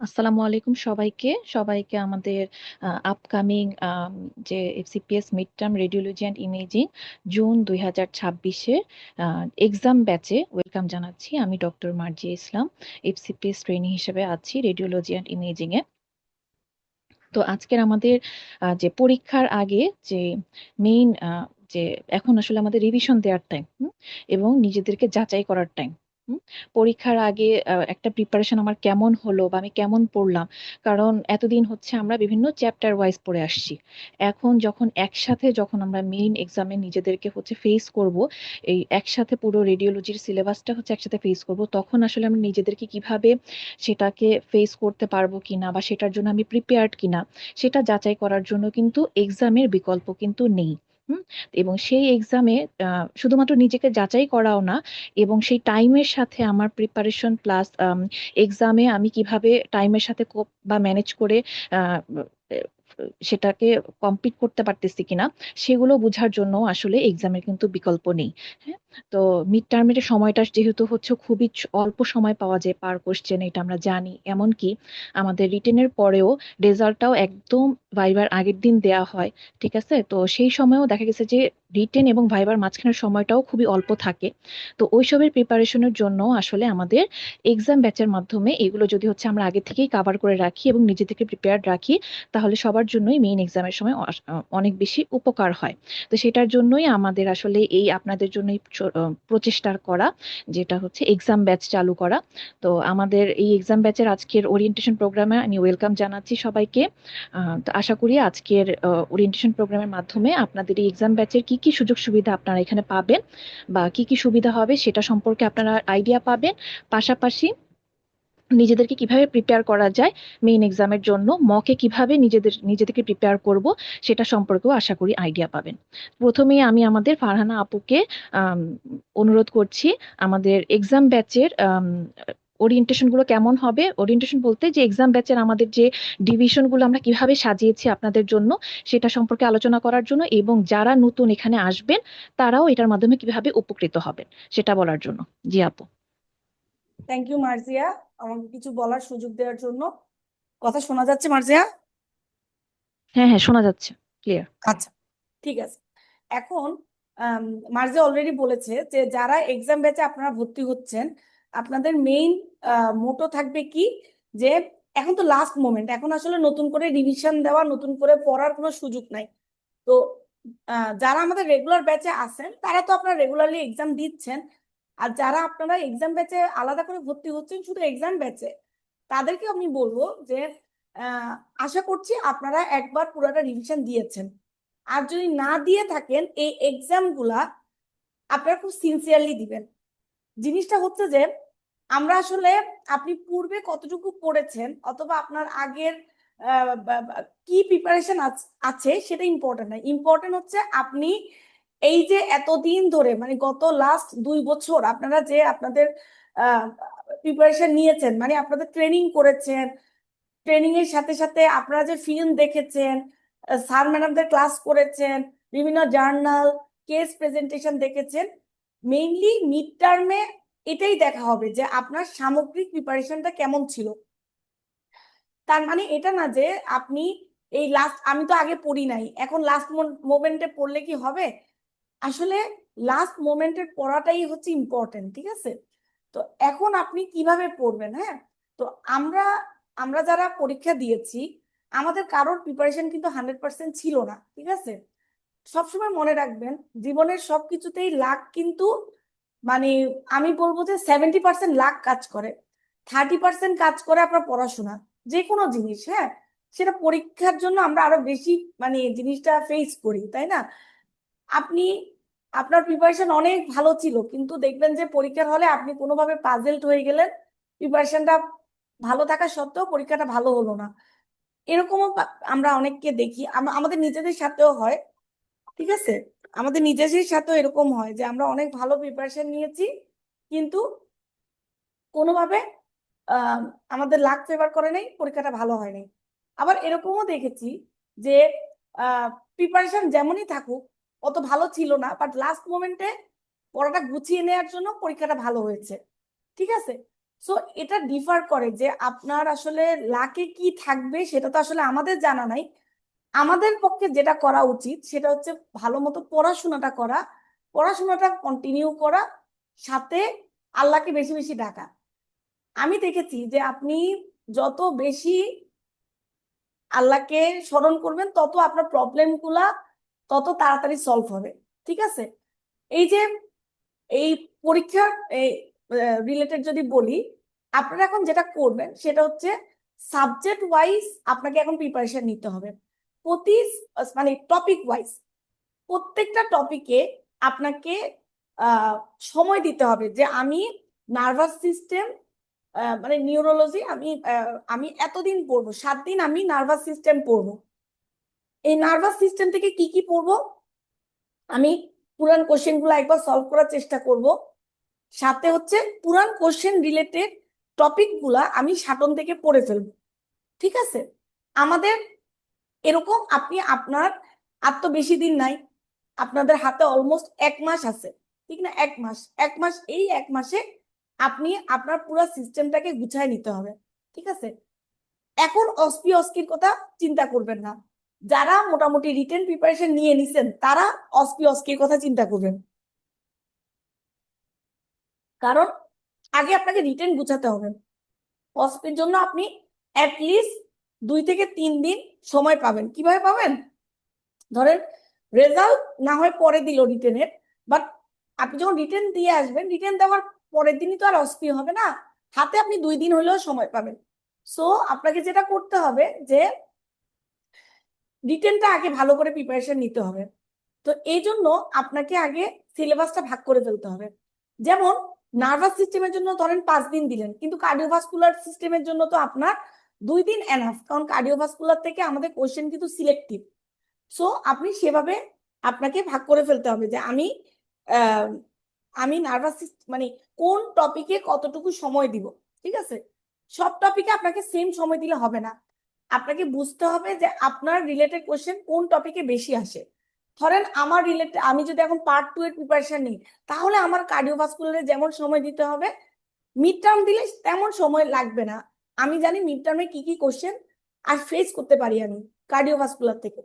আসসালামু আলাইকুম সবাইকে আমাদের আপকামিং যে FCPS mid term radiology and imaging June 2026-এ এক্সাম ব্যাচে ওয়েলকাম জানাচ্ছি। আমি doctor Marzia Islam, FCPS trainee হিসেবে আছি রেডিওলজি অ্যান্ড ইমেজিং এ। তো আজকের আমাদের যে পরীক্ষার আগে যে মেইন যে এখন আসলে আমাদের রিভিশন দেওয়ার টাইম এবং নিজেদেরকে যাচাই করার টাইম। পরীক্ষার আগে একটা প্রিপারেশন আমার কেমন হলো বা আমি কেমন পড়লাম, কারণ এতদিন হচ্ছে আমরা বিভিন্ন চ্যাপ্টার ওয়াইজ পড়ে আসছি। এখন যখন আমরা মেইন এক্সামে নিজেদেরকে হচ্ছে ফেস করব, এই একসাথে পুরো রেডিওলজির সিলেবাসটা হচ্ছে একসাথে ফেস করব, তখন আসলে আমরা নিজেদেরকে কিভাবে সেটাকে ফেস করতে পারবো কিনা বা সেটার জন্য আমি প্রিপেয়ার্ড কিনা সেটা যাচাই করার জন্য কিন্তু এক্সামের বিকল্প কিন্তু নেই। হুম, এবং সেই এক্সামে শুধুমাত্র নিজেকে যাচাই করাও না, এবং সেই টাইমের সাথে আমার প্রিপারেশন প্লাস এক্সামে আমি কিভাবে টাইমের সাথে কোপ বা ম্যানেজ করে আহ, সেটাকে কমপ্লিট করতে পারতেছি কিনা সেগুলো বোঝার জন্য আসলে এক্সামের কিন্তু বিকল্প নেই। হ্যাঁ, তো মিড টার্মের সময়টা যেহেতু হচ্ছে খুবই অল্প সময় পাওয়া যায় পার কোশ্চেন, এটা আমরা জানি। এমনকি আমাদের রিটেনের পরেও রেজাল্টটাও একদম ভাইবার আগের দিন দেয়া হয়। ঠিক আছে, তো সেই সময়েও দেখা গেছে যে রিটেন এবং ভাইবার মাঝখানের সময়টাও খুবই অল্প থাকে। তো ওইসবের প্রিপারেশনের জন্য আসলে আমাদের এক্সাম ব্যাচের মাধ্যমে এগুলো যদি হচ্ছে আমরা আগে থেকেই কাভার করে রাখি এবং নিজে থেকে প্রিপেয়ার্ড রাখি, তাহলে সবার জন্যই মেইন এক্সামের সময় অনেক বেশি উপকার হয়। তো সেটার জন্যই আমাদের আসলে এই আপনাদের জন্যই প্রচেষ্টার করা, যেটা হচ্ছে এক্সাম ব্যাচ চালু করা। তো আমাদের এই এক্সাম ব্যাচের আজকের ওরিয়েন্টেশন প্রোগ্রামে আমি ওয়েলকাম জানাচ্ছি সবাইকে। তো আশা করি আজকের ওরিয়েন্টেশন প্রোগ্রামের মাধ্যমে আপনাদের এই এক্সাম ব্যাচের কি কি সুযোগ সুবিধা আপনারা এখানে পাবেন বা কি কি সুবিধা হবে সেটা সম্পর্কে আপনারা আইডিয়া পাবেন। পাশাপাশি নিজেদেরকে কিভাবে প্রিপেয়ার করা যায় মেইন এক্সামের জন্য, মকে কিভাবে নিজেদেরকে প্রিপেয়ার করব সেটা সম্পর্কেও আশা করি আইডিয়া পাবেন। প্রথমেই আমি আমাদের ফারহানা আপুকে আম, অনুরোধ করছি আমাদের এক্সাম ব্যাচের ওরিয়েন্টেশন গুলো কেমন হবে, ওরিয়েন্টেশন বলতে যে এক্সাম ব্যাচের আমাদের যে ডিভিশন গুলো আমরা কিভাবে সাজিয়েছি আপনাদের জন্য সেটা সম্পর্কে আলোচনা করার জন্য, এবং যারা নতুন এখানে আসবেন তারাও এটার মাধ্যমে কিভাবে উপকৃত হবেন সেটা বলার জন্য। জি আপু। থ্যাংক ইউ মার্জিয়া, আমাকে কিছু বলার সুযোগ দেওয়ার জন্য। কথা শোনা যাচ্ছে মার্জিয়া? হ্যাঁ হ্যাঁ, শোনা যাচ্ছে ক্লিয়ার। আচ্ছা, ঠিক আছে। এখন মার্জিয়া অলরেডি বলেছে যে যারা এক্সাম ব্যাচে আপনারা ভর্তি হচ্ছেন, আপনাদের মেইন মোটো থাকবে কি, যে এখন তো লাস্ট মোমেন্ট, এখন আসলে নতুন করে রিভিশন দেওয়া, নতুন করে পড়ার কোনো সুযোগ নাই। তো যারা আমাদের রেগুলার ব্যাচে আছেন তারা তো আপনারা রেগুলারলি এক্সাম দিচ্ছেন। আর যারা আপনারা এক্সাম ব্যাচে আলাদা করে ভর্তি হচ্ছেন শুধু এক্সাম ব্যাচে, তাদেরকে আমি বলবো যে আহ, আশা করছি আপনারা একবার পুরোটা রিভিশন দিয়েছেন। আর যদি না দিয়ে থাকেন, এই এক্সাম গুলা আপনারা খুব সিনসিয়ারলি দিবেন। জিনিসটা হচ্ছে যে আমরা আসলে, আপনি পূর্বে কতটুকু পড়েছেন অথবা আপনার আগের কি প্রিপারেশন আছে সেটা ইম্পর্টেন্ট না। ইম্পর্টেন্ট হচ্ছে আপনি এই যে এতদিন ধরে, মানে গত লাস্ট 2 বছর আপনারা যে আপনাদের প্রিপারেশন নিয়েছেন, মানে আপনাদের ট্রেনিং করেছেন, ট্রেনিং এর সাথে সাথে আপনারা যে ফিল্ম দেখেছেন, স্যার ম্যাডামদের ক্লাস করেছেন, বিভিন্ন জার্নাল, কেস প্রেজেন্টেশন দেখেছেন, মেইনলি মিড টার্মে এটাই দেখা হবে যে আপনার সামগ্রিক প্রিপারেশনটা কেমন ছিল। তার মানে এটা না যে আপনি এই লাস্ট, আমি তো আগে পড়ি নাই এখন লাস্ট মোমেন্টে পড়লে কি হবে। আসলে লাস্ট মোমেন্টের পড়াটাই হচ্ছে ইম্পর্টেন্ট, ঠিক আছে? তো এখন আপনি কিভাবে পড়বেন? হ্যাঁ, তো আমরা আমরা যারা পরীক্ষা দিয়েছি, আমাদের কারোর প্রিপারেশন কিন্তু 100% ছিল না, ঠিক আছে? সবসময় মনে রাখবেন, জীবনের সবকিছুতেই লাক কিন্তু, মানে আমি বলবো যে 70% লাক কাজ করে, 30% কাজ করে আপনার পড়াশোনা। যে কোনো জিনিস, হ্যাঁ, সেটা পরীক্ষার জন্য আমরা আরো বেশি মানে জিনিসটা ফেস করি, তাই না? আপনি, আপনার প্রিপারেশন অনেক ভালো ছিল কিন্তু দেখবেন যে পরীক্ষার হলে আপনি কোনোভাবে পাজেলড হয়ে গেলেন, প্রিপারেশনটা ভালো থাকা সত্ত্বেও পরীক্ষাটা ভালো হলো না। এরকমও আমরা অনেককে দেখি, আমাদের নিজেদের সাথেও হয়, ঠিক আছে? আমাদের নিজেদের সাথেও এরকম হয় যে আমরা অনেক ভালো প্রিপারেশন নিয়েছি কিন্তু কোনোভাবে আহ আমাদের লাক ফেভার করে নাই, পরীক্ষাটা ভালো হয় নাই। আবার এরকমও দেখেছি যে প্রিপারেশন যেমনই থাকুক, অত ভালো ছিল না, বাট লাস্ট মোমেন্টে পড়াটা গুছিয়ে নেওয়ার জন্য পরীক্ষাটা ভালো হয়েছে, ঠিক আছে? সো এটা ডিফার করে যে আপনার আসলে লাকে কি থাকবে সেটা তো আসলে আমাদের জানা নাই। আমাদের পক্ষে যেটা করা উচিত সেটা হচ্ছে ভালো মতো পড়াশোনাটা করা, পড়াশোনাটা কন্টিনিউ করা, সাথে আল্লাহকে বেশি বেশি ডাকা। আমি দেখেছি যে আপনি যত বেশি আল্লাহকে স্মরণ করবেন তত আপনার প্রবলেম গুলা তত তাড়াতাড়ি সলভ হবে। ঠিক আছে, এই যে এই পরীক্ষার রিলেটেড যদি বলি, আপনারা এখন যেটা করবেন সেটা হচ্ছে সাবজেক্ট ওয়াইজ আপনাকে এখন প্রিপারেশন নিতে হবে। প্রতি মানে টপিক ওয়াইজ প্রত্যেকটা টপিকে আপনাকে আহ, সময় দিতে হবে যে আমি নার্ভাস সিস্টেম মানে নিউরোলজি আমি এতদিন পড়বো, 7 দিন আমি নার্ভাস সিস্টেম পড়বো। এই নার্ভাস সিস্টেম থেকে কি কি পড়বো, আমি পুরান কোশ্চেন গুলো একবার সলভ করার চেষ্টা করব, সাথে হচ্ছে পুরান কোশ্চেন রিলেটেড টপিক গুলা আমি সাটন থেকে পড়ে ফেলবো। ঠিক আছে, আমাদের এরকম আপনি আপনার আর তো বেশি দিন নাই, আপনাদের হাতে অলমোস্ট 1 মাস আছে, ঠিক না? 1 মাস, 1 মাস, এই 1 মাসে আপনি আপনার পুরো সিস্টেমটাকে গুছায় নিতে হবে। ঠিক আছে, এখন অস্পি অস্কির কথা চিন্তা করবেন না। যারা মোটামুটি রিটেন প্রিপারেশন নিয়ে নিছেন তারা অস্পি অস্কির কথা চিন্তা করবেন, কারণ আগে আপনাকে রিটেন গুছাতে হবে। অস্পির জন্য আপনি অ্যাটলিস্ট 2 থেকে 3 দিন সময় পাবেন। কিভাবে পাবেন? ধরেন রেজাল্ট না হয় পরে দিল রিটেনের, বাট আপনি যখন রিটেন দিয়ে আসবেন, রিটেন দেওয়ার পরের দিনই তো আর অস্পি হবে না, হাতে আপনি 2 দিন হলেও সময় পাবেন। সো আপনাকে যেটা করতে হবে যে রিটেনটা আগে ভালো করে প্রিপারেশন নিতে হবে। তো এই জন্য আপনাকে আগে সিলেবাসটা ভাগ করে ফেলতে হবে। যেমন নার্ভাস সিস্টেমের জন্য ধরেন 5 দিন দিলেন, কিন্তু কার্ডিওভাস্কুলার সিস্টেমের জন্য তো আপনার 2 দিন এনাফ, কারণ কার্ডিওভাস্কুলার থেকে আমাদের কোশ্চেন কিন্তু সিলেক্টিভ। সো আপনি সেভাবে আপনাকে ভাগ করে ফেলতে হবে যে আহ, আমি নার্ভাস মানে কোন টপিকে কতটুকু সময় দিব। ঠিক আছে, সব টপিকে আপনাকে সেম সময় দিলে হবে না, আপনাকে বুঝতে হবে যে আপনার রিলেটেড কোশ্চেন কোন টপিকে বেশি আসে। ধরেন আমার রিলেটেড, আমি যদি এখন পার্ট 2 এর প্রিপারেশন নিই, তাহলে আমার কার্ডিওভাস্কুলারে যেমন সময় দিতে হবে, মিড টার্ম দিলে তেমন সময় লাগবে না। আমি জানি মিড টার্মে কি কি কোশ্চেন আর ফেস করতে পারি আমি কার্ডিওভাস্কুলার থেকে,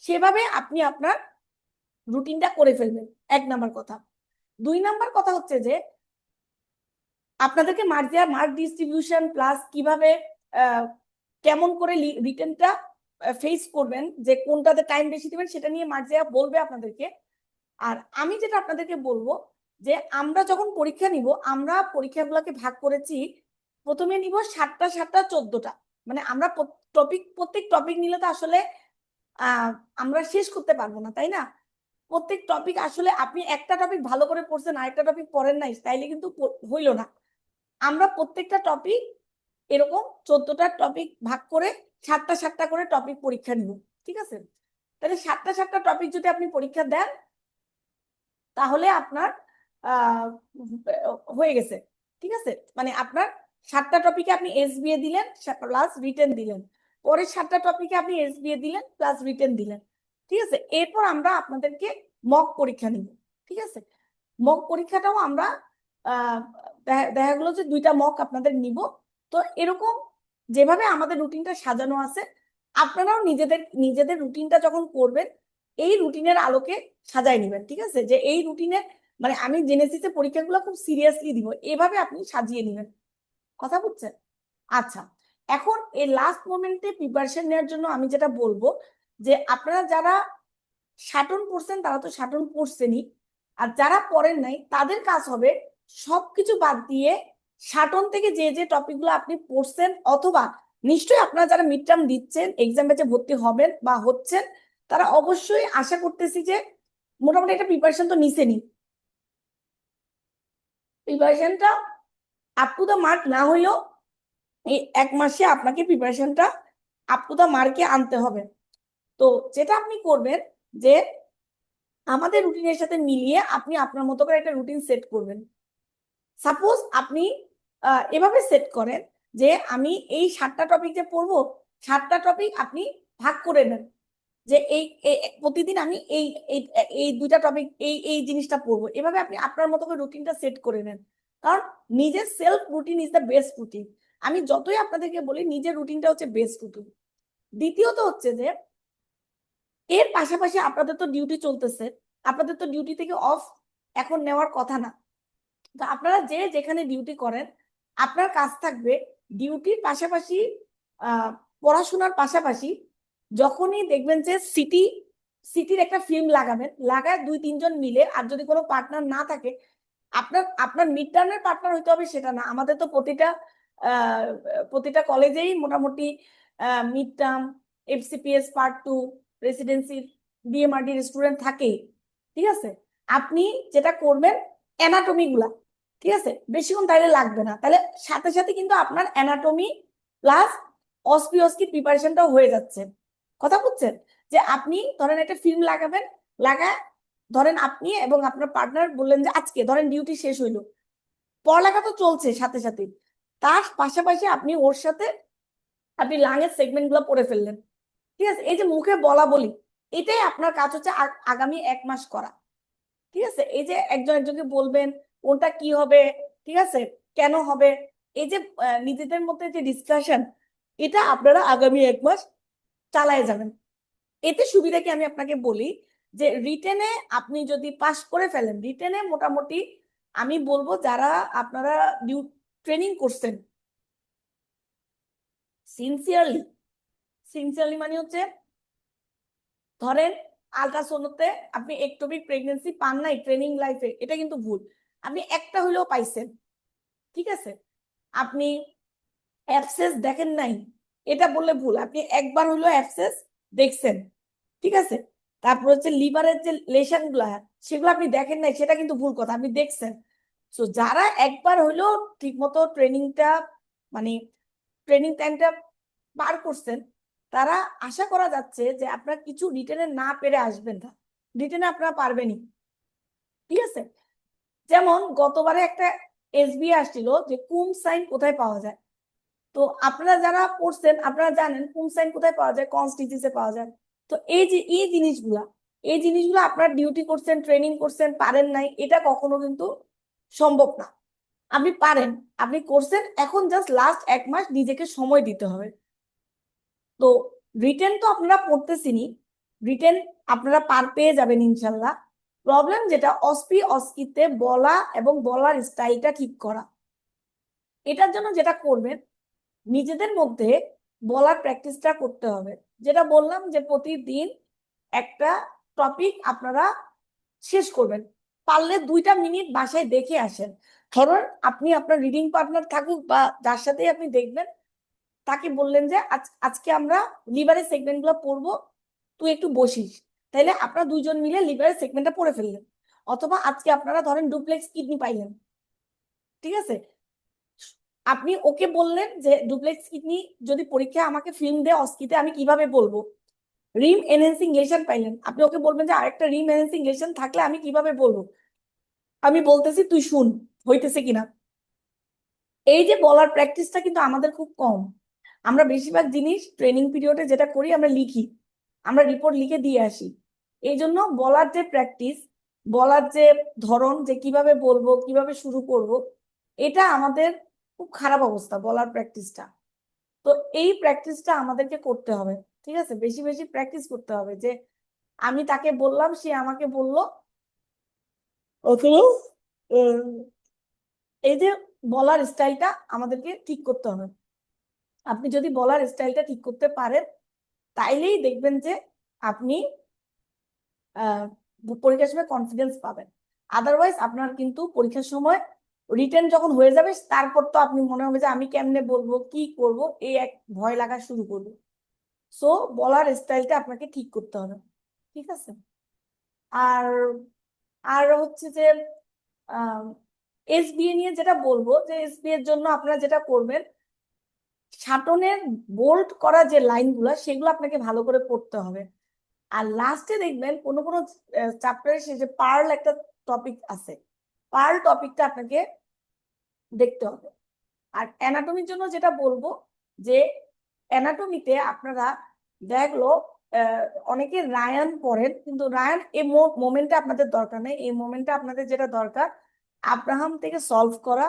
সেভাবে আপনি আপনার রুটিনটা করে ফেলবেন। 1 নাম্বার কথা। 2 নাম্বার কথা হচ্ছে যে আপনাদেরকে মার্ক ডিস্ট্রিবিউশন প্লাস কিভাবে কেমন করে রিটেনটা ফেস করবেন, যে কোনটাতে টাইম বেশি দিবেন, সেটা নিয়ে মার্জিয়া বলবে আপনাদেরকে। আর আমি যেটা আপনাদেরকে বলবো যে আমরা যখন পরীক্ষা নিব, আমরা পরীক্ষাগুলোকে ভাগ করেছি, প্রথমে নিব 7টা 7টা 14টা, মানে আমরা প্রত্যেক টপিক নিলে তো আসলে আহ আমরা শেষ করতে পারবো না, তাই না? প্রত্যেক টপিক আসলে আপনি একটা টপিক ভালো করে পড়ছেন আরেকটা টপিক পড়েন নাই তাইলে কিন্তু হইলো না। আমরা প্রত্যেকটা টপিক এরকম 14টা টপিক ভাগ করে 7টা 7টা করে টপিক পরীক্ষা নিব। ঠিক আছে, তাহলে 7টা 7টা টপিক যদি আপনি পরীক্ষা দেন তাহলে আপনার আহ হয়ে গেছে। ঠিক আছে, মানে আপনার 7টা টপিকে আপনি এসবিএ দিলেন প্লাস রিটেন দিলেন, পরের 7টা টপিকে আপনি এসবিএ দিলেন প্লাস রিটেন দিলেন। ঠিক আছে, এরপর আমরা আপনাদেরকে মক পরীক্ষা নিব। ঠিক আছে, মক পরীক্ষাটাও আমরা আহ দেখা গেলো যে 2টা মক আপনাদের নিব। তো এরকম যেভাবে আমাদের রুটিনটা সাজানো আছে, আপনারাও নিজেদের নিজেদের রুটিনটা যখন করবেন এই রুটিনের আলোকে সাজাই নেবেন। ঠিক আছে, যে এই রুটিনের মানে আমি জেনেসিসে পরীক্ষাগুলো খুব সিরিয়াসলি দিব, এভাবে আপনি সাজিয়ে নেবেন। কথা বুঝছেন? আচ্ছা, এখন এই লাস্ট মোমেন্টে প্রিপারেশন নেওয়ার জন্য আমি যেটা বলবো যে আপনারা যারা সাটন পড়ছেন তারা তো সাটন পড়ছেনই, আর যারা পড়েন নাই তাদের কাজ হবে সবকিছু বাদ দিয়ে সাটন থেকে যে যে টপিকগুলো আপনি পড়ছেন, অথবা নিশ্চয়ই আপনারা যারা মিড টার্ম দিচ্ছেন এক্সাম ব্যাচে ভর্তি হবেন বা হচ্ছেন, তারা অবশ্যই আশা করতেছি যে মোটামুটি একটা প্রিপারেশন তো নিছেনই। প্রিপারেশনটা আপ টু দ্য মার্ক না হইলেও এই 1 মাসে আপনাকে প্রিপারেশনটা আপ টু দ্য মার্কে আনতে হবে। তো যেটা আপনি করবেন যে আমাদের রুটিনের সাথে মিলিয়ে আপনি আপনার মতো করে একটা রুটিন সেট করবেন। সাপোজ আপনি এভাবে সেট করেন যে আমি এই 7টা টপিক যে পড়বো, 7টা টপিক আপনি ভাগ করে নেন, যে প্রতিদিন আমি এই এই এই 2টা টপিক এই এই জিনিসটা পড়বো, এভাবে আপনি আপনার মতো করে রুটিনটা সেট করে নেন। কারণ নিজের self routine is the best routine. আমি যতই আপনাদেরকে বলি নিজের রুটিনটা হচ্ছে বেস্ট রুটিন। দ্বিতীয়ত হচ্ছে যে এর পাশাপাশি আপনাদের তো ডিউটি চলতেছে, আপনাদের তো ডিউটি থেকে অফ এখন নেওয়ার কথা না। তো আপনারা যে যেখানে ডিউটি করেন, আপনার কাজ থাকবে ডিউটির পাশাপাশি পড়াশোনার পাশাপাশি যখনই দেখবেন যে সিটির একটা ফিল্ম লাগাবেন, লাগায় 2-3 জন মিলে, আর যদি কোনো পার্টনার না থাকে, আপনার মিড টার্মের পার্টনার হইতে হবে সেটা না। আমাদের তো প্রতিটা কলেজেই মোটামুটি mid term, FCPS part 2, residency, DMRD student থাকেই। ঠিক আছে, আপনি যেটা করবেন অ্যানাটমি গুলা, ঠিক আছে, বেশিক্ষণ তাইলে লাগবে না, তাহলে সাথে সাথে কিন্তু আপনার অ্যানাটমি প্লাস অস্কি প্রিপারেশনটাও হয়ে যাচ্ছে। কথা বুঝছেন? যে আপনি ধরেন একটা ফিল্ম লাগাবেন, লাগায় ধরেন আপনি এবং আপনার পার্টনার বললেন যে আজকে ধরেন ডিউটি শেষ হইলো, পড়ালেখা তো চলছে সাথে সাথে, তার পাশাপাশি আপনি ওর সাথে আপনি লাঙের সেগমেন্ট গুলো পড়ে ফেললেন। ঠিক আছে, এই যে মুখে বলা বলি, এটাই আপনার কাজ হচ্ছে আগামী 1 মাস করা। ঠিক আছে, এই যে একজন একজনকে বলবেন কোনটা কি হবে, ঠিক আছে, কেন হবে, এই যে নিজেদের মধ্যে যে ডিসকাশন, এটা আপনারা আগামী 1 মাস চালায় যাবেন। এতে সুবিধা কি আমি আপনাকে বলি, যে রিটেনে আপনি যদি পাস করে ফেলেন, রিটেনে মোটামুটি আমি বলবো যারা আপনারা ট্রেনিং করছেন সিনসিয়ারলি, সিনসিয়ারলি মানে হচ্ছে ধরেন আলট্রাসোনোতে আপনি একটোপিক প্রেগনেন্সি পান নাই ট্রেনিং লাইফে, এটা কিন্তু ভুল। আপনি একটা হইলেও পাইছেন, ঠিক আছে, আপনি অ্যাবসেস দেখেন নাই, এটা বললে ভুল। আপনি একবার হইলেও অ্যাবসেস দেখছেন, ঠিক আছে, তারপর হচ্ছে লিভারের যে লেশন গুলা সেগুলো আপনি দেখেন নাই, সেটা কিন্তু ভুল কথা, আপনি দেখছেন। তো যারা একবার হইলেও ঠিক মতো ট্রেনিংটা মানে ট্রেনিং টাইমটা পার করছেন, তারা আশা করা যাচ্ছে যে আপনার কিছু রিটেনে না পেরে আসবেন না, রিটেনে আপনারা পারবেনই। ঠিক আছে, যেমন গতবারে একটা এসবিআই আসছিল যে কুম সাইন কোথায় পাওয়া যায়, তো আপনারা যারা পড়ছেন আপনারা জানেন কুম সাইন কোথায় পাওয়া যায়, কনস্টিটিউসে পাওয়া যায়। তো এই যে এই জিনিসগুলা আপনারা ডিউটি করছেন, ট্রেনিং করছেন, পারেন নাই, এটা কখনো কিন্তু সম্ভব না। আপনি পারেন, আপনি করছেন, এখন জাস্ট লাস্ট 1 মাস নিজেকে সময় দিতে হবে। তো রিটেন তো আপনারা পড়তেছিনি, রিটেন আপনারা পার পেয়ে যাবেন ইনশাল্লাহ। প্রবলেম যেটা অস্কিতে বলা এবং বলার স্টাইলটা ঠিক করা, এটার জন্য যেটা করবেন নিজেদের মধ্যে বলার প্র্যাকটিসটা করতে হবে। যেটা বললাম যে প্রতিদিন একটা টপিক আপনারা শেষ করবেন, পারলে 2টা মিনিট বাসায় দেখে আসেন। ধরুন আপনি আপনার রিডিং পার্টনার থাকুক বা যার সাথে আপনি দেখবেন, তাকে বললেন যে আজকে আমরা লিভারের সেগমেন্ট গুলো পড়বো, তুই একটু বসিস, তাইলে আপনারা 2জন মিলে লিভারের সেগমেন্টটা পড়ে ফেললেন। অথবা আজকে আপনারা ধরেন ডুপ্লেক্স কিডনি পাইলেন, ঠিক আছে, আপনি ওকে বললেন যে ডুপ্লেক্স কিডনি যদি পরীক্ষায় আমাকে ফিল্ম দেয় অস্কিতে, আমি কিভাবে বলবো। রিম এনহেন্সিং লেশন পাইলেন, আপনি ওকে বলবেন যে আরেকটা রিম এনহেন্সিং লেশন থাকলে আমি কিভাবে বলবো, আমি বলতেছি তুই শুন হইতেছে কিনা। এই যে বলার প্র্যাকটিসটা কিন্তু আমাদের খুব কম। আমরা বেশিরভাগ জিনিস ট্রেনিং পিরিয়ডে যেটা করি আমরা লিখি, আমরা রিপোর্ট লিখে দিয়ে আসি। এই জন্য বলার যে প্র্যাকটিস, বলার যে ধরন, যে কিভাবে বলবো কিভাবে শুরু করব, এটা আমাদের খুব খারাপ অবস্থা বলার প্র্যাকটিসটা। তো এই প্র্যাকটিসটা আমাদেরকে করতে হবে, ঠিক আছে, বেশি বেশি প্র্যাকটিস করতে হবে যে আমি তাকে বললাম, সে আমাকে বললো, অথবা এই যে বলার স্টাইলটা আমাদেরকে ঠিক করতে হবে। আপনি যদি বলার স্টাইলটা ঠিক করতে পারেন, তাইলেই দেখবেন যে আপনি পরীক্ষার সময় কনফিডেন্স পাবেন। আদারওয়াইজ আপনার কিন্তু পরীক্ষার সময় রিটেন যখন হয়ে যাবে, তারপর তো আপনি মনে হবে যে আমি কেমনে বলবো কি করব, এই এক ভয় লাগা শুরু করবে। সো বলার স্টাইলটা আপনাকে ঠিক করতে হবে, ঠিক আছে। আর আর হচ্ছে যে এসবিএ নিয়ে যেটা বলবো, যে এসবিএ এর জন্য আপনারা যেটা করবেন, সাটনের বোল্ড করা যে লাইনগুলো সেগুলো আপনাকে ভালো করে পড়তে হবে। আর লাস্টে দেখবেন কোনো কোনো চ্যাপ্টারের শেষে পার্ল একটা টপিক আছে, পার্ল টপিকটা আপনাকে দেখতে হবে। আর অ্যানাটমির জন্য যেটা বলবো, যে অ্যানাটমিতে আপনারা দেখলো অনেকে রায়ান পড়েন, কিন্তু রায়ান এই মোমেন্টে আপনাদের দরকার নেই। এই মোমেন্টে আপনাদের যেটা দরকার, আব্রাহাম থেকে সলভ করা,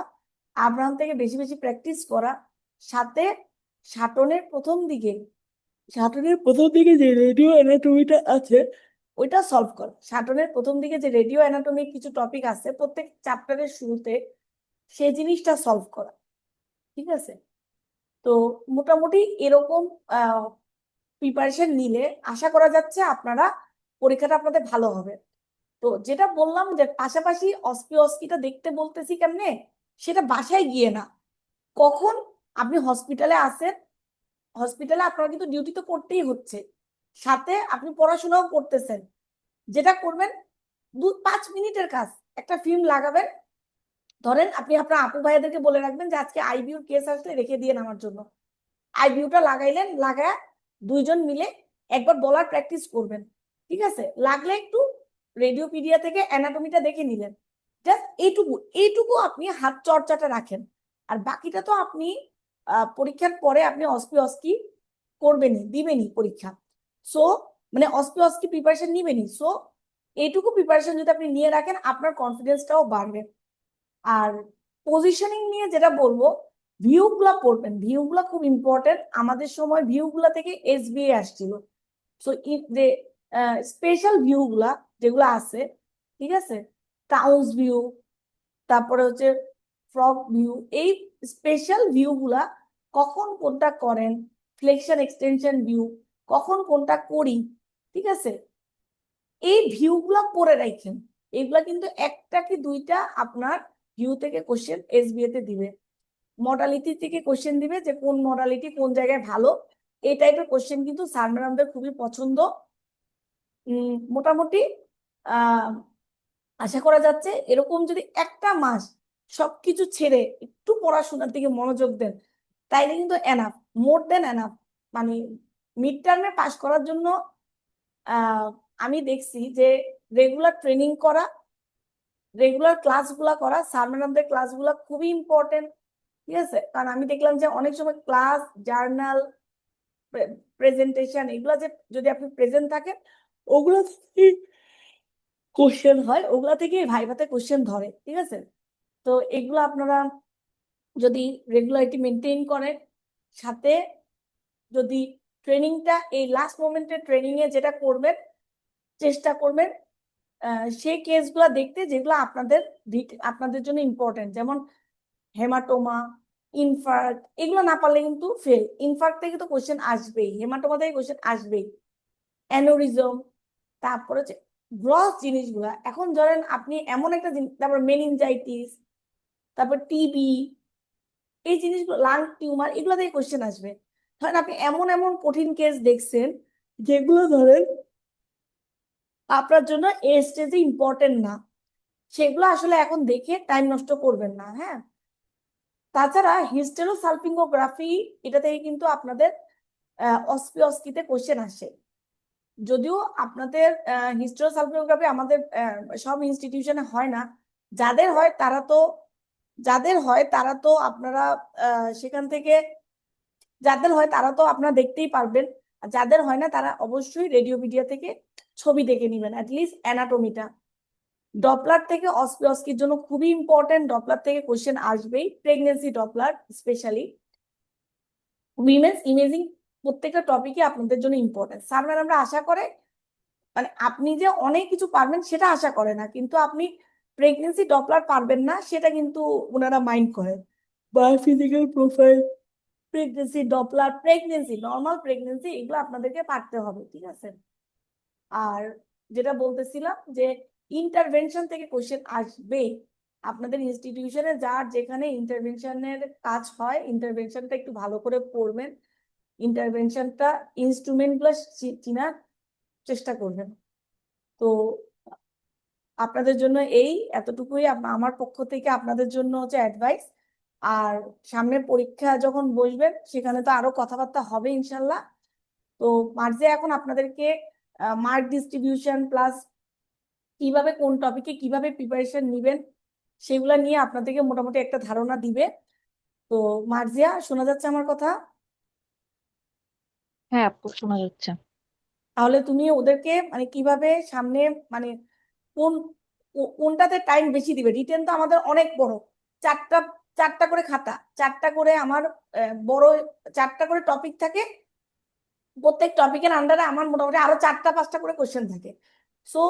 আব্রাহাম থেকে বেশি বেশি প্র্যাকটিস করা, সাথে সাটনের প্রথম দিকে যে রেডিও অ্যানাটমিটা আছে ওইটা সলভ করা। সাটনের প্রথম দিকে যে রেডিও অ্যানাটমিক কিছু টপিক আছে প্রত্যেক চ্যাপ্টারের শুরুতে, সেই জিনিসটা সলভ করা। ঠিক আছে? তো মোটামুটি এরকম প্রিপারেশন নিলে আশা করা যাচ্ছে আপনারা পরীক্ষাটা আপনাদের ভালো হবে। তো যেটা বললাম যে পাশাপাশি অস্কিটা দেখতে বলতেছি কেমনে, সেটা বাসায় গিয়ে না, কখন আপনি হসপিটালে আসেন, হসপিটালে আপনার কিন্তু ডিউটি তো করতেই হচ্ছে, সাথে আপনি পড়াশোনাও করতেছেন, যেটা করবেন 2-5 মিনিটের কাজ, একটা ফিল্ম লাগাবেন, ধরেন আপনি আপনার আপু ভাইয়াদেরকে বলে রাখবেন যে আজকে আইবিউর কেস আসলে রেখে দিয়ে আমার জন্য, আইবিউটা লাগাইলেন, লাগায় দুইজন মিলে একবার বলার প্র্যাকটিস করবেন। ঠিক আছে? লাগলে একটু রেডিওপিডিয়া থেকে অ্যানাটমিটা দেখে নিলেন, জাস্ট এইটুকু এইটুকু আপনি হাত চর্চাটা রাখেন। আর বাকিটা তো আপনি পরীক্ষার পরে আপনি অস্কি করবেনই, দিবেনই পরীক্ষা। সো মানে অস্কি প্রিপারেশন নিবেনই। সো এইটুকু প্রিপারেশন যদি আপনি নিয়ে রাখেন আপনার কনফিডেন্সটাও বাড়বে। আর পজিশনিং নিয়ে যেটা বলবো, ভিউ গুলা পড়বেন, ভিউ গুলা খুব ইম্পর্টেন্ট। আমাদের সময় ভিউ গুলা থেকে এসবিএ আসছিল। সো যে স্পেশাল ভিউ গুলা যেগুলো আছে, ঠিক আছে, টাউন্স ভিউ, তারপরে হচ্ছে ফ্রগ ভিউ, এই স্পেশাল ভিউ গুলা কখন কোনটা করেন, ফ্লেকশন এক্সটেনশন ভিউ কখন কোনটা করি, ঠিক আছে, এই ভিউ গুলা পড়ে রাখেন। এইগুলা কিন্তু একটা কি দুইটা আপনার ভিউ থেকে কোশ্চেন এসবিএ তে দিবে, মডালিটি থেকে কোশ্চেন দিবে যে কোন মডালিটি কোন জায়গায় ভালো। এই টাইপের কোশ্চেন কিন্তু স্যার ম্যাডামদের খুবই পছন্দ। মোটামুটি আহ আশা করা যাচ্ছে এরকম যদি একটা মাস সবকিছু ছেড়ে একটু পড়াশোনার দিকে মনোযোগ দেন, তাইলে কিন্তু এনাফ, মোর দেন এনাফ। মানে মিড টার্মে পাস করার জন্য আহ আমি দেখছি যে রেগুলার ট্রেনিং করা, রেগুলার ক্লাসগুলা করা, স্যার ম্যাডামদের ক্লাসগুলা খুবই ইম্পর্টেন্ট। ঠিক আছে? কারণ আমি দেখলাম যে অনেক সময় ক্লাস, জার্নাল, প্রেজেন্টেশন, এগুলা যে যদি আপনি প্রেজেন্ট থাকেন, ওগুলো কোশ্চেন হয়, ওগুলা থেকে ভাইভাতে কোশ্চেন ধরে। ঠিক আছে? তো এগুলো আপনারা যদি রেগুলারিটি মেনটেন করেন, সাথে যদি ট্রেনিংটা এই লাস্ট মোমেন্টের ট্রেনিং এ যেটা করবেন, চেষ্টা করবেন সেই কেসগুলো দেখতে যেগুলো আপনাদের আপনাদের জন্য ইম্পর্টেন্ট, যেমন হেমাটোমা, ইনফার্ক্ট, এগুলো না পারলে কিন্তু ফেল। ইনফার্ক্ট থেকে তো কোশ্চেন আসবেই, হেমাটোমা থেকে কোশ্চেন আসবেই, অ্যানোরিজম, তারপরে হচ্ছে গ্রস জিনিসগুলা। এখন ধরেন আপনি এমন একটা জিনিস, তারপর মেনিনজাইটিস, তারপর টিবি, এই জিনিসগুলো, লাং টিউমার, এগুলো থেকে কোশ্চেন আসবে। ধরেন আপনি এমন এমন কঠিন কেস দেখছেন যেগুলো ধরেন আপনার জন্য এ স্টেজে ইম্পর্টেন্ট না, সেগুলো আসলে এখন দেখে টাইম নষ্ট করবেন না। হ্যাঁ, তাছাড়া হিস্টেরোসালপিঙ্গোগ্রাফি, এটা থেকে কিন্তু আপনাদের অস্কিতে কোশ্চেন আসে। যদিও আপনাদের হিস্টেরোসালপিঙ্গোগ্রাফি আমাদের সব ইনস্টিটিউশনে হয় না, যাদের হয় তারা তো, আপনারা সেখান থেকে, যাদের হয় তারা তো আপনারা দেখতেই পারবেন। আর যাদের হয় না তারা অবশ্যই রেডিওপিডিয়া থেকে ছবি দেখে নেবেন, অ্যাটলিস্ট অ্যানাটমিটা। ডপলার থেকে অস্কির জন্য খুবই ইম্পর্টেন্ট, ডপলার থেকে কোশ্চেন আসবেই, pregnancy Doppler specially, women's imaging, প্রত্যেকটা টপিকে আপনাদের জন্য ইম্পর্টেন্ট। স্যার ম্যাডামরা আশা করে, মানে আপনি যে অনেক কিছু পারবেন সেটা আশা করে না, কিন্তু আপনি প্রেগনেন্সি ডপলার পারবেন না সেটা কিন্তু ওনারা মাইন্ড করেন। Biophysical profile, pregnancy Doppler, pregnancy, normal pregnancy, এগুলো আপনাদেরকে পারতে হবে। ঠিক আছে? আর যেটা বলতেছিলাম যে ইন্টারভেনশন থেকে কোশ্চেন আসবে, আপনাদের ইনস্টিটিউশনে যার যেখানে ইন্টারভেনশনের কাজ হয়, ইন্টারভেনশনটা একটু ভালো করে পড়বেন, ইন্টারভেনশনটা ইনস্ট্রুমেন্ট গুলো চিনার চেষ্টা করবেন। তো আপনাদের জন্য এই এতটুকুই আমার পক্ষ থেকে আপনাদের জন্য হচ্ছে অ্যাডভাইস। আর সামনে পরীক্ষা যখন বসবেন সেখানে তো আরো কথাবার্তা হবে ইনশাল্লাহ। তো মার্জে এখন আপনাদেরকে মার্ক ডিস্ট্রিবিউশন প্লাস কিভাবে কোন টপিকে কিভাবে প্রিপারেশন নিবেন সেগুলা নিয়ে আপনাদেরকে মোটামুটি একটা ধারণা দিবে। তো মার্জিয়া, শোনা যাচ্ছে আমার কথা? হ্যাঁ আপু, শোনা যাচ্ছে। তাহলে তুমি ওদেরকে মানে কিভাবে সামনে, মানে কোন কোনটাতে টাইম বেশি দিবে। রিটেন তো আমাদের অনেক বড়, চারটা চারটা করে খাতা, চারটা করে আমার বড় চারটা করে টপিক থাকে, প্রত্যেক টপিকের আন্ডারে আমার মোটামুটি আরো 4টা 5টা করে কোশ্চেন থাকে। সো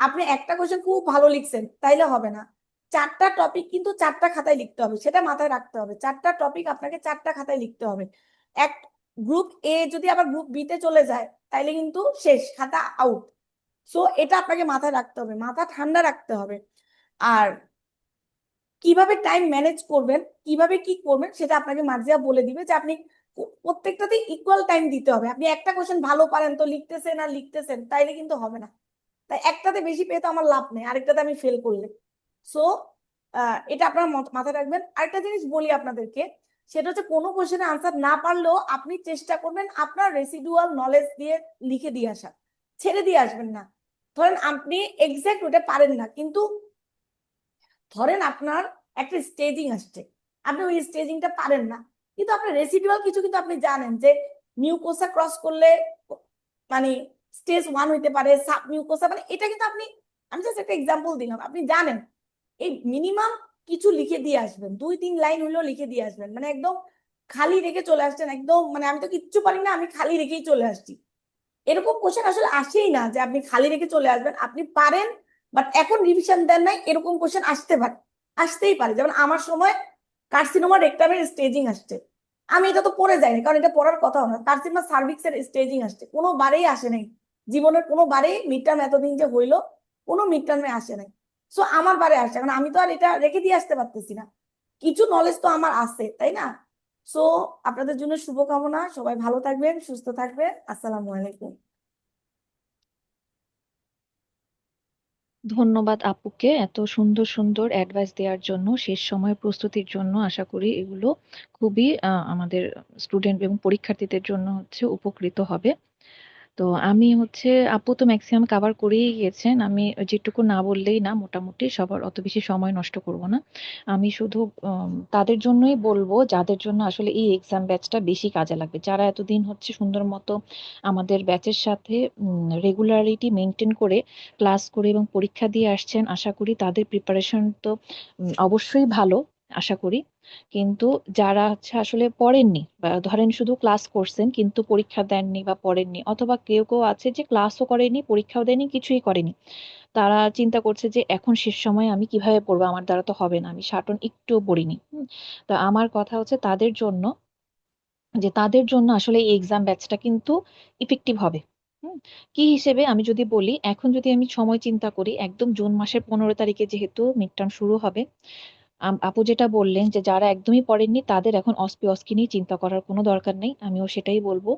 আপনি একটা কোশ্চেন খুব ভালো লিখছেন তাইলে হবে না, 4টা টপিক কিন্তু 4টা খাতায় লিখতে হবে, সেটা মাথায় রাখতে হবে। 4টা টপিক আপনাকে 4টা খাতায় লিখতে হবে। এক গ্রুপ এ যদি আবার গ্রুপ বি তে চলে যায় তাইলে কিন্তু শেষ, খাতা আউট। সো এটা আপনাকে মাথায় রাখতে হবে, মাথা ঠান্ডা রাখতে হবে। আর কিভাবে টাইম ম্যানেজ করবেন, কিভাবে কি করবেন, সেটা আপনাকে মার্জিয়া বলে দিবে, যে আপনি প্রত্যেকটাতে ইকুয়াল টাইম দিতে হবে। আপনি একটা কোশ্চেন ভালো পারেন তো লিখতেছেন আর লিখতেছেন, তাইলে কিন্তু হবে না। তাই একটাতে বেশি পেয়ে তো আমার লাভ নেই, আরেকটাতে আমি ফেল করলে। সো এটা আপনারা মাথায় রাখবেন। আরেকটা জিনিস বলি আপনাদেরকে, সেটা হচ্ছে কোনো কোশ্চেনে আনসার না পারলেও আপনি চেষ্টা করবেন আপনার রেসিডুয়াল নলেজ দিয়ে লিখে দিয়ে আসা, ছেড়ে দিয়ে আসবেন না। ধরেন আপনি এক্সাক্ট ওটা পারেন না, কিন্তু ধরেন আপনার একটা স্টেজিং আসছে, আপনি ওই স্টেজিংটা পারেন না, কিন্তু আপনার রেসিডুয়াল কিছু কিন্তু আপনি জানেন যে মিউকোসা ক্রস করলে মানে স্টেজ 1 হইতে পারে, সাব মিউকোসা, মানে এটা কিন্তু আপনি, আমি জাস্ট একটা এক্সাম্পল দিলাম, আপনি জানেন। এই মিনিমাম কিছু লিখে দিয়ে আসবেন, 2-3 লাইন হলেও লিখে দিয়ে আসবেন, মানে একদম খালি রেখে চলে আসছেন, একদম মানে আমি তো কিচ্ছু পারি না, আমি খালি রেখেই চলে আসছি, এরকম কোশ্চেন আসলে আসেই না যে আপনি খালি রেখে চলে আসবেন। আপনি পারেন বাট এখন রিভিশন দেন নাই, এরকম কোশ্চেন আসতে পারে, আসতেই পারে। যেমন আমার সময় কার্সিনোমা রেকটামের স্টেজিং আসছে, আমি এটা তো পড়ে যাইনি, কারণ এটা পড়ার কথা না। কার্সিনোমা সার্ভিক্সের স্টেজিং আসছে, কোনোবারেই আসে নাই, জীবনের কোনোবারেই মিড টার্ম এতদিন যে হইলো কোনো মিড টার্মে আসে নাই। সো আমার বারে আসছে, কারণ আমি তো আর এটা রেখে দিয়ে আসতে পারতেছি না, কিছু নলেজ তো আমার আছে, তাই না? সো আপনাদের জন্য শুভকামনা, সবাই ভালো থাকবেন, সুস্থ থাকবেন। আসসালামু আলাইকুম। ধন্যবাদ আপুকে এত সুন্দর সুন্দর অ্যাডভাইস দেওয়ার জন্য, শেষ সময়ের প্রস্তুতির জন্য। আশা করি এগুলো খুবই আমাদের স্টুডেন্ট এবং পরীক্ষার্থীদের জন্য হচ্ছে উপকৃত হবে। তো আমি হচ্ছে, আপু তো ম্যাক্সিমাম কভার করেই গিয়েছেন, আমি যেটুকু না বললেই না, মোটামুটি সবার অত বেশি সময় নষ্ট করব না। আমি শুধু তাদের জন্যই বলবো যাদের জন্য আসলে এই এক্সাম ব্যাচটা বেশি কাজে লাগবে, যারা এতদিন হচ্ছে সুন্দর মতো আমাদের ব্যাচের সাথে রেগুলারিটি মেনটেন করে ক্লাস করে এবং পরীক্ষা দিয়ে আসছেন। আশা করি তাদের প্রিপারেশন তো অবশ্যই ভালো, আশা করি। কিন্তু যারা হচ্ছে আসলে পড়েননি, বা ধরেন শুধু ক্লাস করছেন কিন্তু পরীক্ষা দেননি বা পড়েননি, অথবা কেউ কেউ আছে যে ক্লাসও করেনি, পরীক্ষাও দেয়নি, কিছুই করেনি, তারা চিন্তা করছে যে এখন শেষ সময় আমি কিভাবে পড়বো, আমার দ্বারা তো হবে না, আমি সাটন একটুও পড়িনি। তো আমার কথা হচ্ছে তাদের জন্য, যে তাদের জন্য আসলে এই এক্সাম ব্যাচটা কিন্তু ইফেক্টিভ হবে। হুম, কি হিসেবে আমি যদি বলি, এখন যদি আমি সময় চিন্তা করি, একদম জুন মাসের 15 তারিখে যেহেতু মিড টার্ম শুরু হবে, আপু যেটা বললেন যে যারা একদমই পড়েননি তাদের এখন অস্পি অস্কি নিয়ে চিন্তা করার কোনো দরকার নেই, আমিও সেটাই বলবো।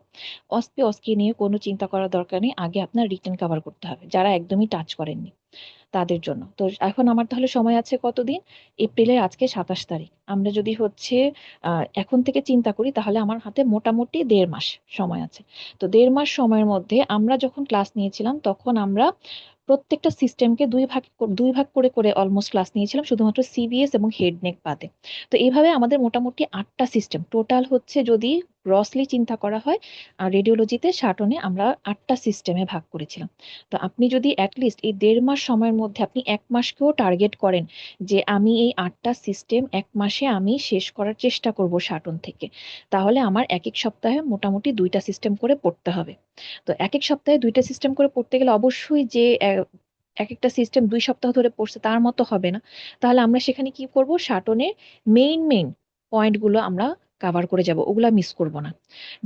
অস্পি অস্কি নিয়ে কোনো চিন্তা করার দরকার নেই, আগে আপনার রিটেন কভার করতে হবে যারা একদমই টাচ করেননি তাদের জন্য। তো এখন আমার তাহলে সময় আছে কতদিন? এপ্রিলের আজকে 27 তারিখ, আমরা যদি হচ্ছে এখন থেকে চিন্তা করি তাহলে আমার হাতে মোটামুটি 1.5 মাস সময় আছে। তো 1.5 মাস সময়ের মধ্যে আমরা যখন ক্লাস নিয়েছিলাম তখন আমরা প্রত্যেকটা সিস্টেমকে দুই ভাগ করে করে অলমোস্ট ক্লাস নিয়েছিলাম, শুধুমাত্র সিবিএস এবং হেডনেক বাদে। তো এইভাবে আমাদের মোটামুটি 8টা সিস্টেম টোটাল হচ্ছে, যদি গ্রসলি চিন্তা করা হয়, রেডিওলজিতে সাটনে আমরা 8টা সিস্টেমে ভাগ করেছিলাম। তো আপনি যদি অ্যাটলিস্ট এই 1.5 মাস সময়ের মধ্যে আপনি 1 মাসকেও টার্গেট করেন, যে আমি এই 8টা সিস্টেম 1 মাসে আমি শেষ করার চেষ্টা করব সাটন থেকে, তাহলে আমার এক এক সপ্তাহে মোটামুটি 2টা সিস্টেম করে পড়তে হবে। তো এক এক সপ্তাহে 2টা সিস্টেম করে পড়তে গেলে অবশ্যই যে এক একটা সিস্টেম 2 সপ্তাহ ধরে পড়ছে তার মতো হবে না। তাহলে আমরা সেখানে কি করব, সাটনের মেইন মেইন পয়েন্টগুলো আমরা কাভার করে যাব, ওগুলা মিস করব না।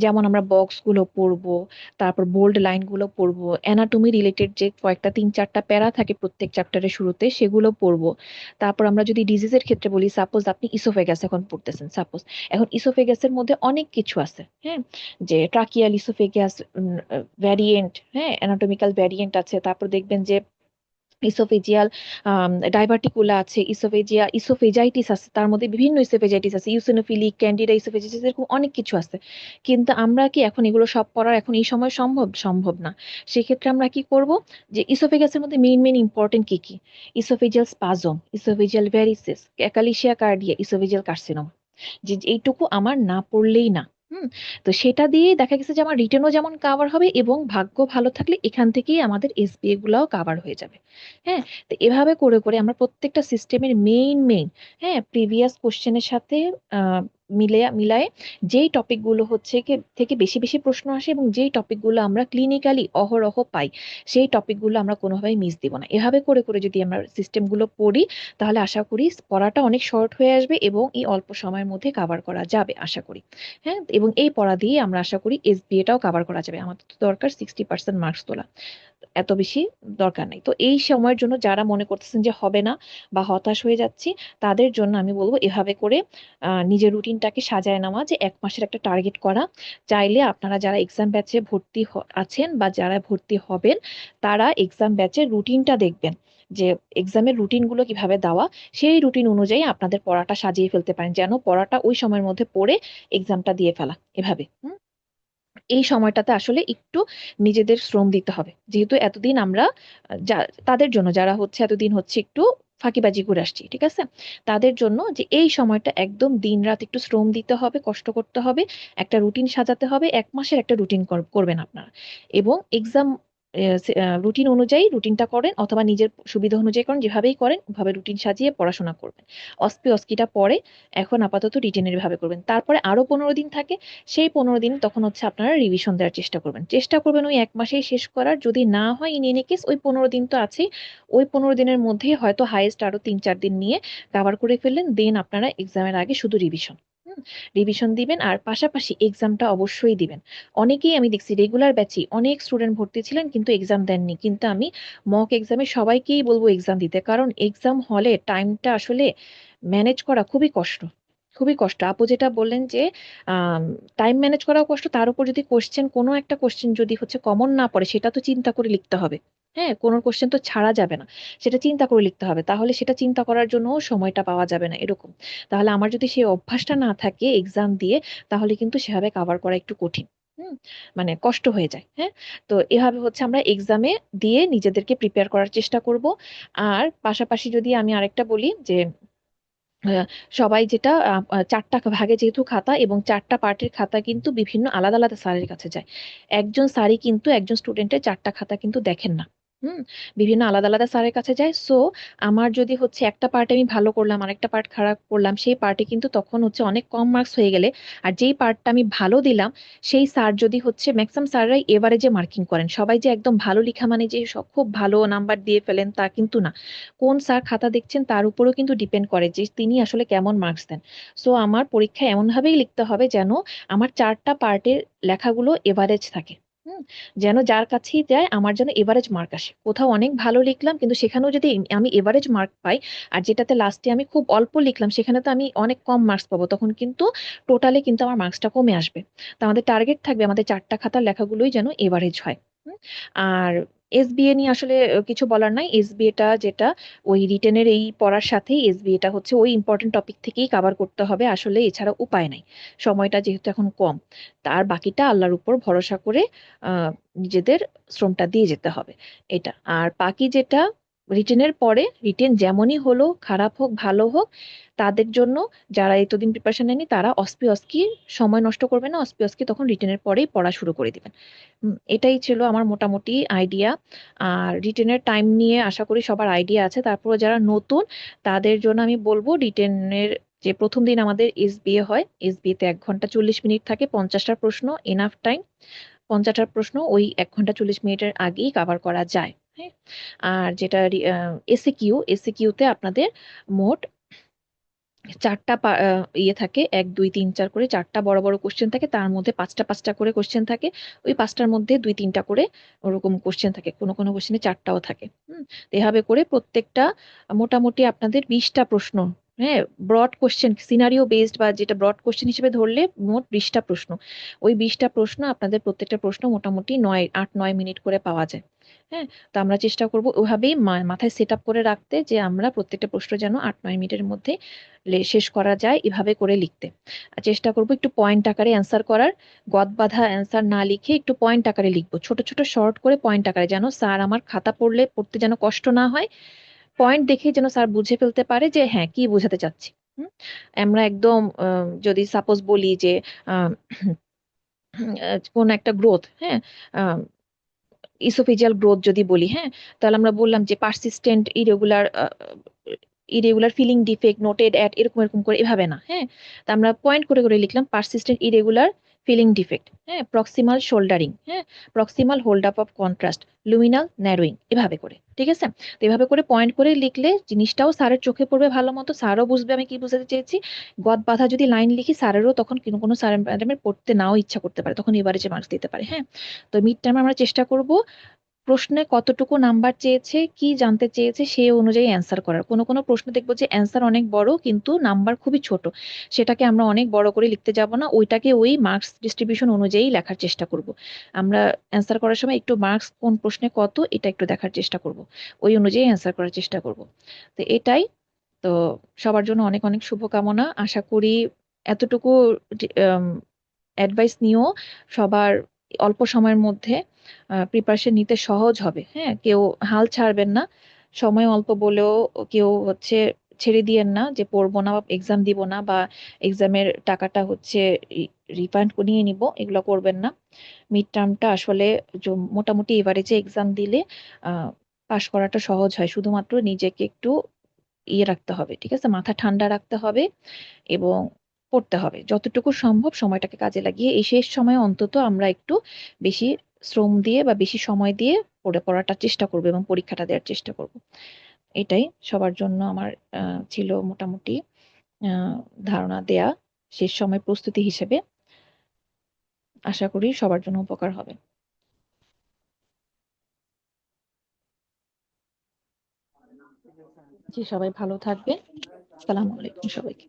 যেমন আমরা বক্স গুলো পড়বো, তারপর বোল্ড লাইন গুলো পড়বো, অ্যানাটমি রিলেটেড যে কয়েকটা 3-4টা প্যারা থাকে প্রত্যেক চ্যাপ্টারের শুরুতে সেগুলো পড়বো। তারপর আমরা যদি ডিজিজের ক্ষেত্রে বলি, সাপোজ আপনি ইসোফেগাস এখন পড়তেছেন, সাপোজ এখন ইসোফেগাসের মধ্যে অনেক কিছু আছে, হ্যাঁ, যে ট্রাকিয়াল ইসোফেগাস ভ্যারিয়েন্ট, হ্যাঁ, অ্যানাটমিক্যাল ভ্যারিয়েন্ট আছে, তারপর দেখবেন যে ইসোফেজিয়াল ডাইভার্টিকুলা আছে, ইসোফেজাইটিস আছে, তার মধ্যে বিভিন্ন ইসোফেজাইটিস আছে, ইউসিনোফিলিক, ক্যান্ডিডা ইসোফেজিস, এরকম অনেক কিছু আছে। কিন্তু আমরা কি এখন এগুলো সব পড়ার এখন এই সময় সম্ভব? সম্ভব না। সেক্ষেত্রে আমরা কি করব, যে ইসোফেগাসের মধ্যে মেইন মেইন ইম্পর্টেন্ট কি কি, oesophageal spasm, oesophageal varices, achalasia cardia, oesophageal carcinoma, যে এইটুকু আমার না পড়লেই না। হুম। তো সেটা দিয়ে দেখা গেছে যে আমার রিটেনও যেমন কাভার হবে এবং ভাগ্য ভালো থাকলে এখান থেকেই আমাদের এসবিএ গুলাও কাভার হয়ে যাবে। হ্যাঁ, তো এভাবে করে করে আমরা প্রত্যেকটা সিস্টেমের মেইন হ্যাঁ প্রিভিয়াস কোশ্চেনের সাথে আহ মিলায়ে যেই টপিকগুলো হচ্ছে থেকে বেশি বেশি প্রশ্ন আসে এবং যেই টপিকগুলো আমরা ক্লিনিক্যালি অহরহ পাই সেই টপিকগুলো আমরা কোনোভাবেই মিস দিব না। এভাবে করে করে যদি আমরা সিস্টেমগুলো পড়ি তাহলে আশা করি পড়াটা অনেক শর্ট হয়ে আসবে এবং এই অল্প সময়ের মধ্যে কাভার করা যাবে আশা করি। হ্যাঁ, এবং এই পড়া দিয়ে আমরা আশা করি এসবিএটাও কাভার করা যাবে। আমাদের তো দরকার 60% মার্কস তোলা, এত বেশি দরকার নাই। তো এই সময়ের জন্য যারা মনে করতেছেন যে হবে না বা হতাশ হয়ে যাচ্ছি, তাদের জন্য আমি বলবো এভাবে করে নিজের রুটিনটাকে সাজায় নেওয়া, যে 1 মাসের একটা টার্গেট করা। চাইলে আপনারা যারা এক্সাম ব্যাচে ভর্তি আছেন বা যারা ভর্তি হবেন, তারা এক্সাম ব্যাচের রুটিনটা দেখবেন যে এক্সামের রুটিন গুলো কিভাবে দেওয়া, সেই রুটিন অনুযায়ী আপনাদের পড়াটা সাজিয়ে ফেলতে পারেন, যেন পড়াটা ওই সময়ের মধ্যে পড়ে এক্সামটা দিয়ে ফেলা এভাবে। এই সময়টাতে আসলে একটু নিজেদের শ্রম দিতে হবে, যেহেতু এতদিন আমরা তাদের জন্য যারা হচ্ছে এতদিন হচ্ছে একটু ফাঁকিবাজি করে আসছি, ঠিক আছে, তাদের জন্য যে এই সময়টা একদম দিনরাত একটু শ্রম দিতে হবে, কষ্ট করতে হবে, একটা রুটিন সাজাতে হবে। 1 মাসের একটা রুটিন করবেন আপনারা এবং এক্সাম রুটিন অনুযায়ী রুটিনটা করেন অথবা নিজের সুবিধা অনুযায়ী করেন, যেভাবেই করেন ওভাবে রুটিন সাজিয়ে পড়াশোনা করবেন। অস্কিটা পরে এখন আপাতত রিটেনের ভাবে করবেন, তারপরে আরো 15 দিন থাকে, সেই 15 দিন তখন হচ্ছে আপনারা রিভিশন দেওয়ার চেষ্টা করবেন ওই 1 মাসেই শেষ করার। যদি না হয় ইন এনি কেস ওই 15 দিন তো আছেই, ওই 15 দিনের মধ্যে হয়তো হাইয়েস্ট আরো 3-4 দিন নিয়ে কভার করে ফেললেন, দেন আপনারা এক্সামের আগে শুধু রিভিশন রিভিশন দিবেন আর পাশাপাশি এক্সামটা অবশ্যই দিবেন। অনেকেই আমি দেখছি রেগুলার ব্যাচে অনেক স্টুডেন্ট ভর্তি ছিলেন কিন্তু এক্সাম দেননি, কিন্তু আমি মক এক্সামে সবাইকেই বলবো এক্সাম দিতে, কারণ এক্সাম হলে টাইমটা আসলে ম্যানেজ করা খুবই কষ্ট, খুবই কষ্ট। আপু যেটা বললেন যে টাইম ম্যানেজ করাও কষ্ট, তার উপর যদি কোনো একটা কোশ্চেন যদি হচ্ছে কমন না পড়ে সেটা তো চিন্তা করে লিখতে হবে। হ্যাঁ, কোনো কোশ্চেন তো ছাড়া যাবে না, সেটা চিন্তা করে লিখতে হবে, তাহলে সেটা চিন্তা করার জন্য সময়টা পাওয়া যাবে না এরকম। তাহলে আমার যদি সেই অভ্যাসটা না থাকে এক্সাম দিয়ে, তাহলে কিন্তু সেভাবে কাভার করা একটু কঠিন। হুম, মানে কষ্ট হয়ে যায়। হ্যাঁ, তো এভাবে হচ্ছে আমরা এক্সামে দিয়ে নিজেদেরকে প্রিপেয়ার করার চেষ্টা করব। আর পাশাপাশি যদি আমি আরেকটা বলি যে আহ, সবাই যেটা 4টা ভাগে যেহেতু খাতা এবং 4টা পার্টের খাতা কিন্তু বিভিন্ন আলাদা আলাদা স্যারের কাছে যায়, একজন স্যারই কিন্তু একজন স্টুডেন্টের 4টা খাতা কিন্তু দেখেন না। হুম, বিভিন্ন আলাদা আলাদা স্যারের কাছে যায়। সো আমার যদি হচ্ছে একটা পার্টে আমি ভালো করলাম আরেকটা পার্ট খারাপ করলাম, সেই পার্টে কিন্তু তখন হচ্ছে অনেক কম মার্কস হয়ে গেলে, আর যেই পার্টটা আমি ভালো দিলাম সেই স্যার যদি হচ্ছে, ম্যাক্সিমাম স্যাররাই এভারেজে মার্কিং করেন, সবাই যে একদম ভালো লেখা মানে যে সব খুব ভালো নাম্বার দিয়ে ফেলেন তা কিন্তু না। কোন স্যার খাতা দেখছেন তার উপরেও কিন্তু ডিপেন্ড করে যে তিনি আসলে কেমন মার্কস দেন। সো আমার পরীক্ষায় এমন ভাবেই লিখতে হবে যেন আমার 4টা পার্টের লেখাগুলো এভারেজ থাকে। হুম, যেন যার কাছেই যায় আমার যেন এভারেজ মার্ক আসে। কোথাও অনেক ভালো লিখলাম কিন্তু সেখানেও যদি আমি এভারেজ মার্ক পাই, আর যেটাতে লাস্টে আমি খুব অল্প লিখলাম সেখানে তো আমি অনেক কম মার্কস পাবো, তখন কিন্তু টোটালে কিন্তু আমার মার্কসটা কমে আসবে। তো আমাদের টার্গেট থাকবে আমাদের 4টা খাতার লেখাগুলোই যেন এভারেজ হয়। হুম, আর এসবিএ নিয়ে আসলে কিছু বলার নাই। এসবিএটা যেটা ওই রিটেনের এই পড়ার সাথেই এসবিএটা হচ্ছে ওই ইম্পর্টেন্ট টপিক থেকেই কভার করতে হবে আসলে, এছাড়া উপায় নাই। সময়টা যেহেতু এখন কম, তার বাকিটা আল্লাহর উপর ভরসা করে আহ নিজেদের শ্রমটা দিয়ে যেতে হবে এটা। আর বাকি যেটা রিটেনের পরে, রিটেন যেমনই হলো খারাপ হোক ভালো হোক, তাদের জন্য যারা এতদিন প্রিপারেশন নেয়নি তারা অস্কি সময় নষ্ট করবে না, অস্কি তখন রিটেনের পরেই পড়া শুরু করে দিবেন। এটাই ছিল আমার মোটামুটি আইডিয়া। আর রিটেনের টাইম নিয়ে আশা করি সবার আইডিয়া আছে। তারপরে যারা নতুন তাদের জন্য আমি বলবো রিটেনের যে প্রথম দিন আমাদের এসবিএ হয়, এসবিএ তে 1 ঘন্টা 40 মিনিট থাকে, 50টা প্রশ্ন এনাফ টাইম। 50টা প্রশ্ন ওই 1 ঘন্টা 40 মিনিটের আগেই কভার করা যায়। হ্যাঁ, আর যেটা এসিকিউতে আপনাদের মোট 4টা ইয়ে থাকে, 1 2 3 4 করে 4টা বড় বড় কোশ্চেন থাকে, তার মধ্যে 5টা 5টা করে কোশ্চেন থাকে। ওই 5টার মধ্যে 2 3টা করে ওরকম কোশ্চেন থাকে, কোনো কোনো কোশ্চেনে 4টাও থাকে। তো এভাবে করে প্রত্যেকটা মোটামুটি আপনাদের 20টা প্রশ্ন। হ্যাঁ, ব্রড কোশ্চেন সিনারিও বেসড বা যেটা ব্রড কোশ্চেন হিসেবে ধরলে মোট 20টা প্রশ্ন। ওই 20টা প্রশ্ন আপনাদের প্রত্যেকটা প্রশ্ন মোটামুটি 8 9 মিনিট করে পাওয়া যায়। হ্যাঁ, তো আমরা চেষ্টা করব ওভাবেই মাথায় সেট আপ করে রাখতে যে আমরা প্রত্যেকটা প্রশ্ন যেন 8 9 মিনিটের মধ্যে শেষ করা যায় এভাবে করে লিখতে। আর চেষ্টা করব একটু পয়েন্ট আকারে অ্যান্সার করার, গদ বাঁধা অ্যান্সার না লিখে একটু পয়েন্ট আকারে লিখবো, ছোট ছোট শর্ট করে পয়েন্ট আকারে, যেন স্যার আমার খাতা পড়তে যেন কষ্ট না হয়, পয়েন্ট দেখে যেন স্যার বুঝে ফেলতে পারে যে হ্যাঁ কি বোঝাতে চাচ্ছি। হুম, আমরা একদম যদি সাপোজ বলি যে কোন একটা গ্রোথ, হ্যাঁ, ইসোফেজিয়াল গ্রোথ যদি বলি, হ্যাঁ, তাহলে আমরা বললাম যে persistent irregular irregular filling defect noted at এরকম এরকম করে, এভাবে না, হ্যাঁ। তা আমরা পয়েন্ট করে করে লিখলাম পারসিস্টেন্ট ইরেগুলার ফিলিং ডিফেক্ট, হ্যাঁ, প্রক্সিমাল শোল্ডারিং, হ্যাঁ, proximal hold up of contrast, luminal narrowing, এভাবে করে, ঠিক আছে। তো এভাবে করে পয়েন্ট করে লিখলে জিনিসটাও স্যারের চোখে পড়বে ভালো মতো, স্যারও বুঝবে আমি কি বুঝাতে চেয়েছি। গদ বাঁধা যদি লাইন লিখি, স্যারেরও তখন কোনো কোনো স্যার ম্যাডামের পড়তে নাও ইচ্ছা করতে পারে, তখন এবারে যে মার্কস দিতে পারে, হ্যাঁ। তো মিড টার্মে আমরা চেষ্টা করব প্রশ্নে কতটুকু নাম্বার চেয়েছে, কি জানতে চেয়েছে সেই অনুযায়ী অ্যান্সার করার। কোনো কোনো প্রশ্ন দেখবো যে অ্যান্সার অনেক বড় কিন্তু নাম্বার খুবই ছোট, সেটাকে আমরা অনেক বড় করে লিখতে যাব না, ওইটাকে ওই মার্কস ডিস্ট্রিবিউশন অনুযায়ী লেখার চেষ্টা করব। আমরা অ্যান্সার করার সময় একটু মার্কস কোন প্রশ্নে কত এটা একটু দেখার চেষ্টা করব, ওই অনুযায়ী অ্যান্সার করার চেষ্টা করব। তো এটাই। তো সবার জন্য অনেক অনেক শুভকামনা, আশা করি এতটুকু অ্যাডভাইস নিয়েও সবার অল্প সময়ের মধ্যে প্রিপারেশন নিতে সহজ হবে, হ্যাঁ। কেউ হাল ছাড়বেন না, সময় অল্প বলেও কেউ হচ্ছে ছেড়ে দিয়েন না যে পড়বো না বা এক্সাম দিব না বা এক্সামের টাকাটা হচ্ছে রিফান্ড নিয়ে নিব, এগুলো করবেন না। মিড টার্মটা আসলে মোটামুটি এভারেজে এক্সাম দিলে পাশ করাটা সহজ হয়, শুধুমাত্র নিজেকে একটু ইয়ে রাখতে হবে, ঠিক আছে, মাথা ঠান্ডা রাখতে হবে এবং পড়তে হবে যতটুকু সম্ভব, সময়টাকে কাজে লাগিয়ে এই শেষ সময়ে অন্তত আমরা একটু বেশি শ্রম দিয়ে বা বেশি সময় দিয়ে পড়াটার চেষ্টা করবো এবং পরীক্ষাটা দেওয়ার চেষ্টা করব। এটাই সবার জন্য আমার ছিল মোটামুটি আহ, ধারণা দেয়া শেষ সময় প্রস্তুতি হিসেবে। আশা করি সবার জন্য উপকার হবে। জি, সবাই ভালো থাকবে। আসসালামু আলাইকুম সবাইকে।